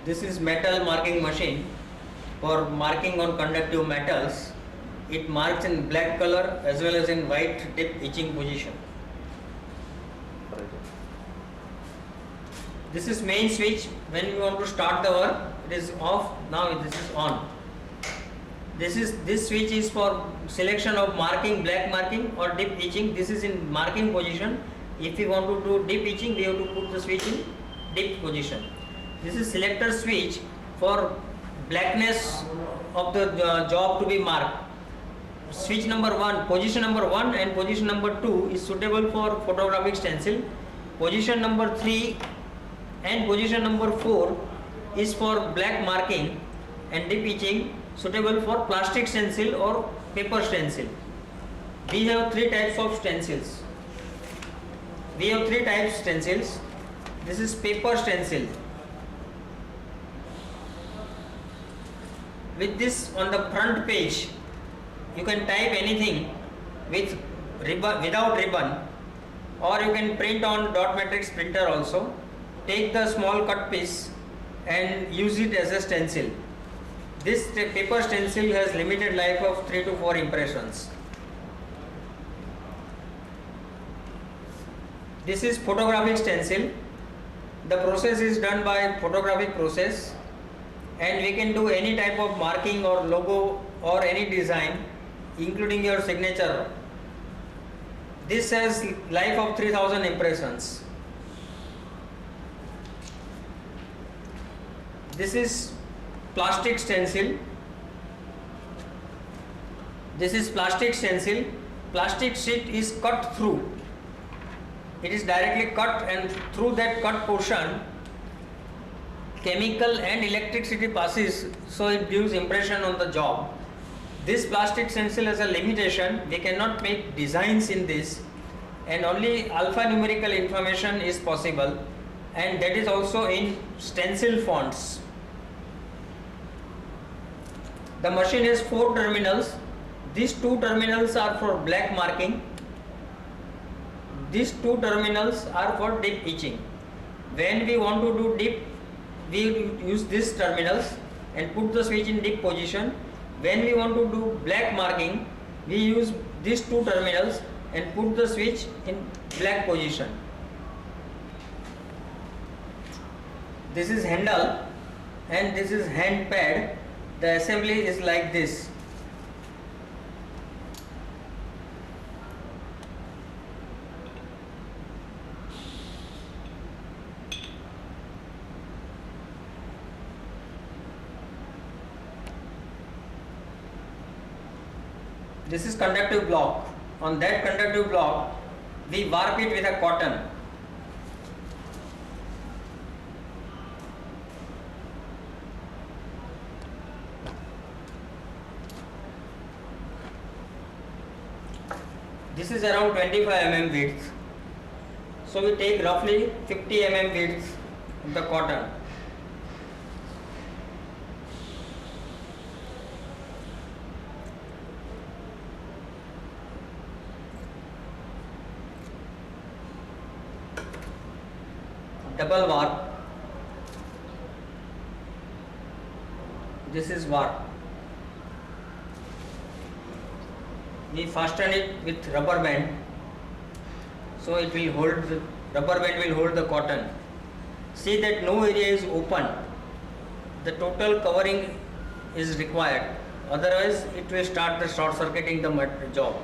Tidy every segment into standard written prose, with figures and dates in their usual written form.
This is metal marking machine for marking on conductive metals. It marks in black color as well as in white dip etching position. This is main switch. When you want to start the work, it is off. Now this is on. This switch is for selection of marking, black marking or dip etching. This is in marking position. If we want to do dip etching, we have to put the switch in dip position. This is selector switch for blackness of the job to be marked. Switch number 1, position number 1 and position number 2 is suitable for photographic stencil. Position number 3 and position number 4 is for black marking and dip etching, suitable for plastic stencil or paper stencil. We have 3 types of stencils. This is paper stencil. With this, on the front page, you can type anything with ribbon, without ribbon, or you can print on dot matrix printer also. Take the small cut piece and use it as a stencil. This paper stencil has limited life of 3 to 4 impressions. This is photographic stencil. The process is done by photographic process, and we can do any type of marking or logo or any design, including your signature. This has life of 3000 impressions. This is plastic stencil. Plastic sheet is cut through. It is directly cut, and through that cut portion, chemical and electricity passes, so it gives impression on the job. This plastic stencil has a limitation. We cannot make designs in this, and only alphanumerical information is possible, and that is also in stencil fonts. The machine has 4 terminals. These 2 terminals are for black marking. These 2 terminals are for dip etching. When we want to do dip, we use these terminals and put the switch in dip position. When we want to do black marking, we use these 2 terminals and put the switch in black position. This is handle and this is hand pad. The assembly is like this. This is conductive block. On that conductive block, we warp it with a cotton. This is around 25 mm width. So we take roughly 50 mm width of the cotton. Double warp. This is warp. We fasten it with rubber band, so it will hold. The rubber band will hold the cotton. See that no area is open. The total covering is required. Otherwise, it will start the short circuiting the job.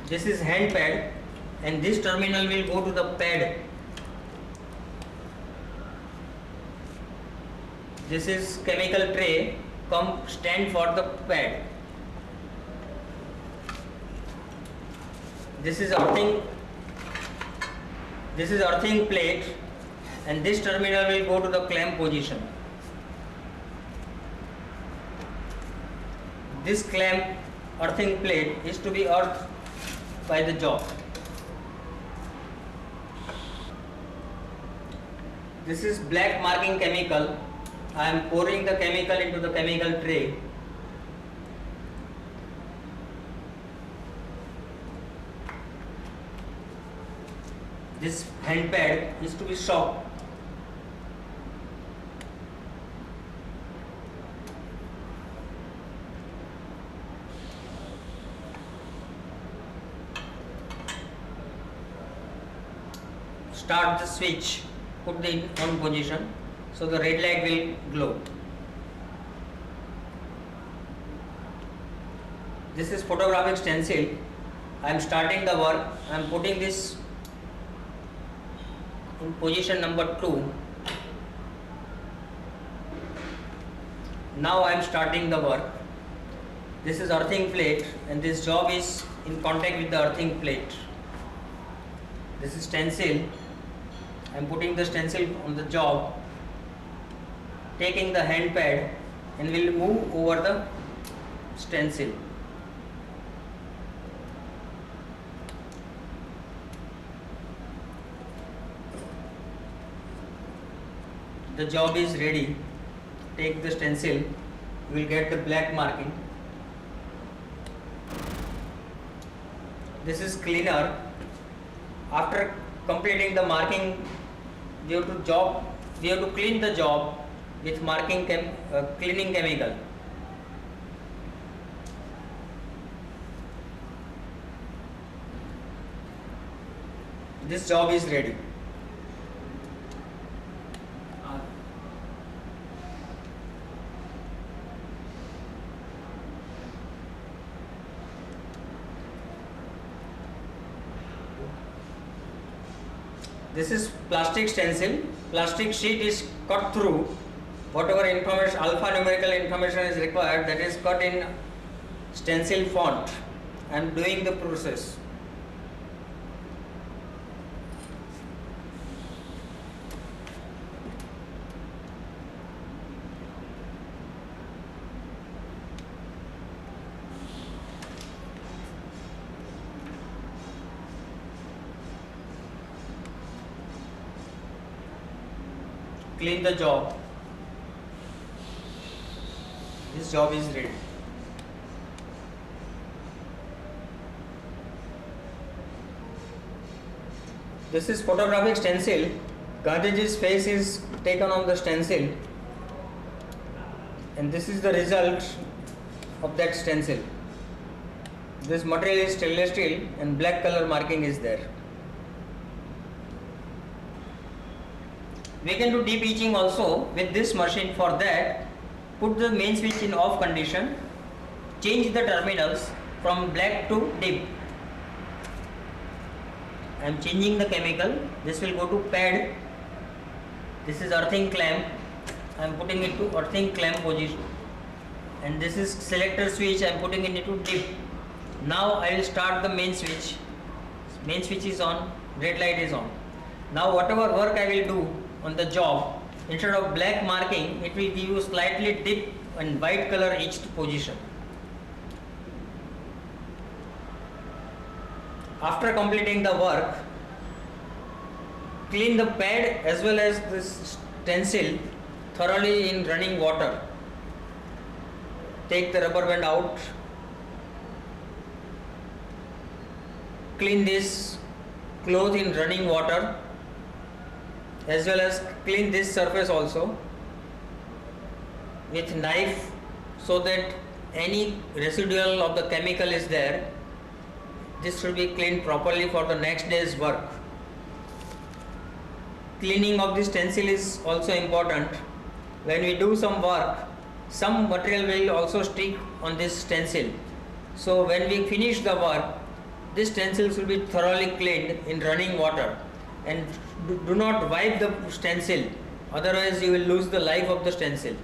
This is hand pad, and this terminal will go to the pad. This is chemical tray, come stand for the pad. This is earthing plate, and this terminal will go to the clamp position. This clamp earthing plate is to be earthed by the job. This is black marking chemical. I am pouring the chemical into the chemical tray. This hand pad is to be stopped. Start the switch, put the on position, so the red light will glow. This is photographic stencil. I am starting the work. I am putting this in position number 2. Now I am starting the work. This is earthing plate and this job is in contact with the earthing plate. This is stencil. I am putting the stencil on the job, taking the hand pad and will move over the stencil. The job is ready. Take the stencil, you will get the black marking. This is cleaner. After completing the marking, we have to clean the job with cleaning chemical. This job is ready. This is plastic stencil. Plastic sheet is cut through. Whatever information, alphanumerical information is required, that is cut in stencil font. I am doing the process. Clean the job. This job is ready. This is photographic stencil. Gandhiji's face is taken on the stencil, and this is the result of that stencil. This material is stainless steel and black color marking is there. We can do deep etching also with this machine. For that, put the main switch in off condition, change the terminals from black to deep. I am changing the chemical. This will go to pad. This is earthing clamp. I am putting it to earthing clamp position. And this is selector switch. I am putting it into deep. Now I will start the main switch. Main switch is on. Red light is on. Now whatever work I will do on the job, instead of black marking, it will give you slightly deep and white color etched position. After completing the work, clean the pad as well as this stencil thoroughly in running water. Take the rubber band out. Clean this cloth in running water, as well as clean this surface also with knife, so that any residual of the chemical is there. This should be cleaned properly for the next day's work. Cleaning of the stencil is also important. When we do some work, some material will also stick on this stencil. So when we finish the work, this stencil should be thoroughly cleaned in running water, and do not wipe the stencil, otherwise you will lose the life of the stencil.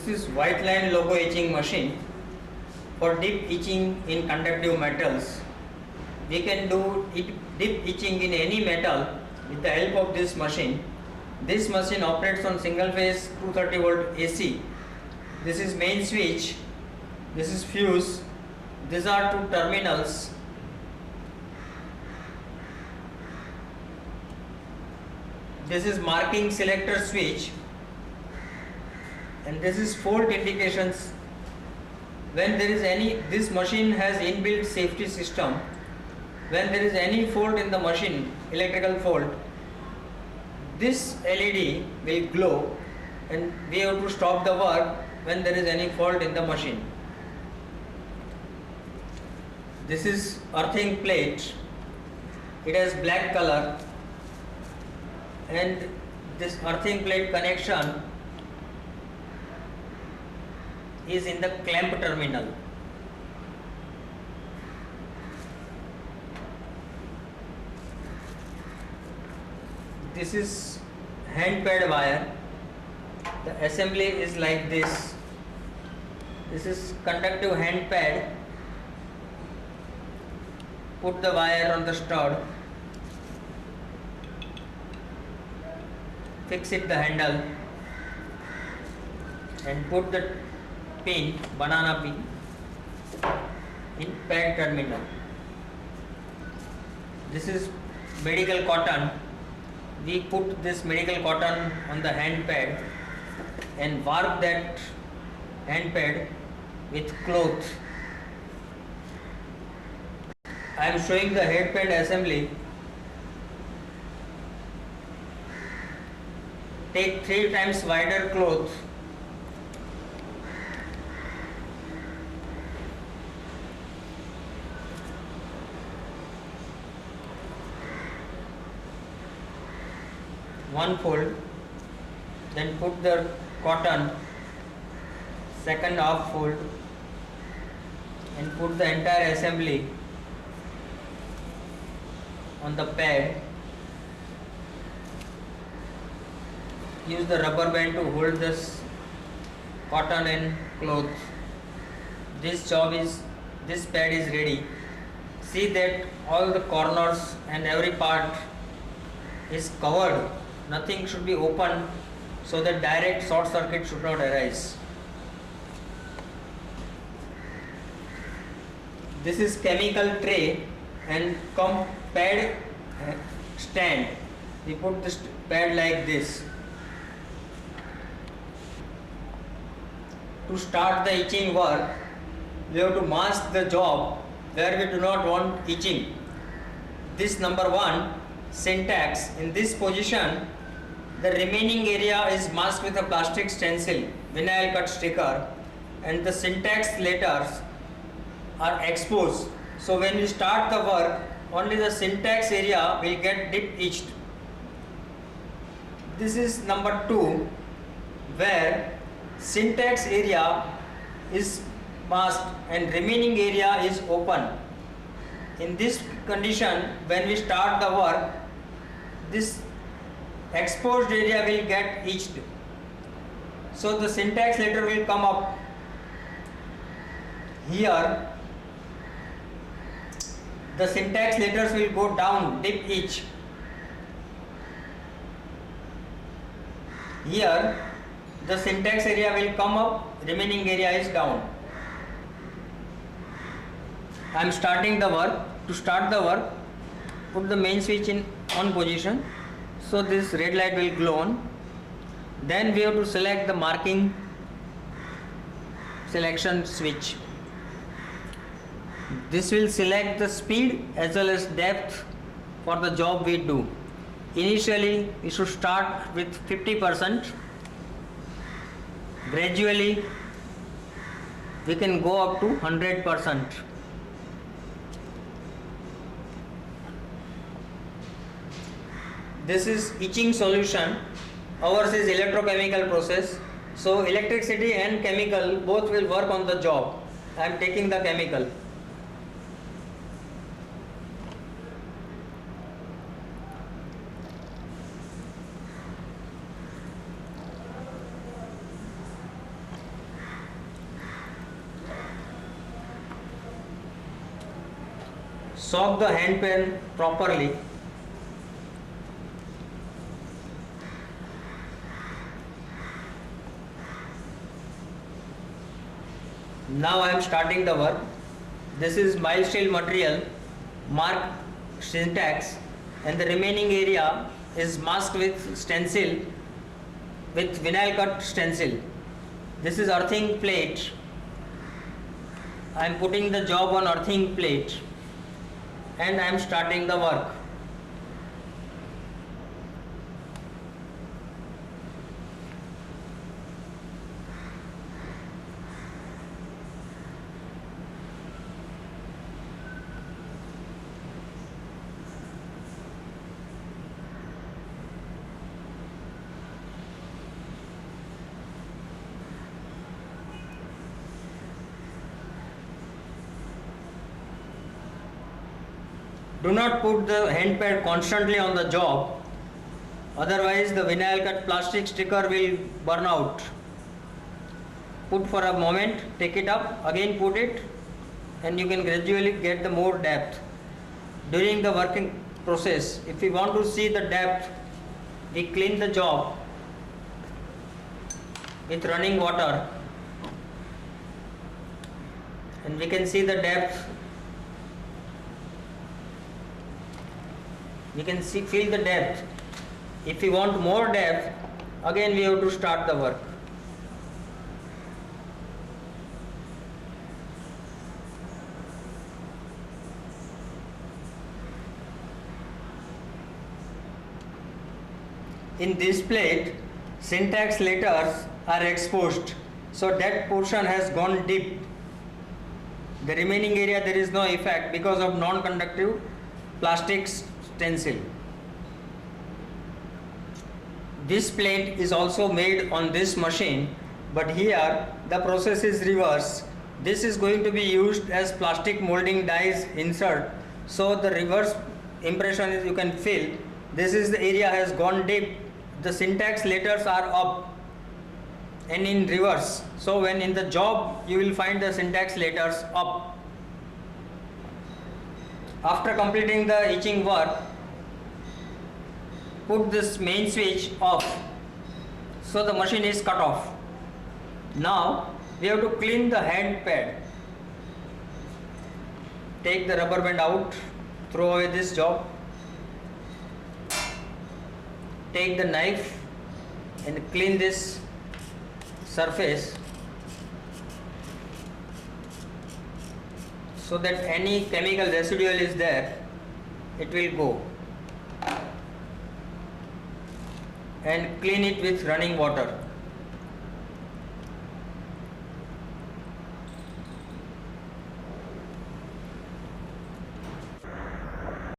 This is white line logo etching machine for dip etching in conductive metals. We can do dip etching in any metal with the help of this machine. This machine operates on single phase 230 volt AC. This is main switch. This is fuse. These are two terminals. This is marking selector switch, and this is fault indications. When there is any, this machine has inbuilt safety system. When there is any fault in the machine, electrical fault, this LED will glow and we have to stop the work when there is any fault in the machine. This is earthing plate. It has black color, and this earthing plate connection is in the clamp terminal. This is hand pad wire. The assembly is like this. This is conductive hand pad. Put the wire on the stud. Fix it the handle and put the pin, banana pin, in pad terminal. This is medical cotton. We put this medical cotton on the hand pad and warp that hand pad with cloth. I am showing the head pad assembly. Take 3 times wider cloth. One fold, then put the cotton, second half fold, and put the entire assembly on the pad. Use the rubber band to hold this cotton and cloth. This pad is ready. See that all the corners and every part is covered. Nothing should be open so that direct short circuit should not arise. This is chemical tray and come pad stand. We put this pad like this. To start the etching work, we have to mask the job where we do not want etching. This number 1 syntax, in this position, the remaining area is masked with a plastic stencil, vinyl cut sticker, and the syntax letters are exposed. So when you start the work, only the syntax area will get dip etched. This is number 2, where syntax area is masked and remaining area is open. In this condition, when we start the work, this exposed area will get etched. So the syntax letter will come up here. The syntax letters will go down, dip etch. Here the syntax area will come up, remaining area is down. I am starting the work. To start the work, put the main switch in on position, so this red light will glow on. Then we have to select the marking selection switch. This will select the speed as well as depth for the job we do. Initially we should start with 50%. Gradually we can go up to 100%. This is etching solution. Ours is electrochemical process. So electricity and chemical both will work on the job. I am taking the chemical. soak the hand pen properly. Now I am starting the work. This is mild steel material, marked syntax, and the remaining area is masked with stencil, with vinyl cut stencil. This is earthing plate. I am putting the job on earthing plate and I am starting the work. Do not put the hand pad constantly on the job, otherwise the vinyl cut plastic sticker will burn out. Put for a moment, take it up, again put it, and you can gradually get the more depth. During the working process, if we want to see the depth, we clean the job with running water and we can see the depth. We can feel the depth. If we want more depth, again we have to start the work. In this plate, syntax letters are exposed, so that portion has gone deep. The remaining area there is no effect because of non-conductive plastic stencil. This plate is also made on this machine, but here the process is reverse. This is going to be used as plastic molding dies insert, so the reverse impression is you can feel this is the area has gone deep. The syntax letters are up and in reverse, so when in the job you will find the syntax letters up. After completing the etching work, put this main switch off, so the machine is cut off. Now we have to clean the hand pad. Take the rubber band out, throw away this job. Take the knife and clean this surface so that any chemical residual is there, it will go. And clean it with running water.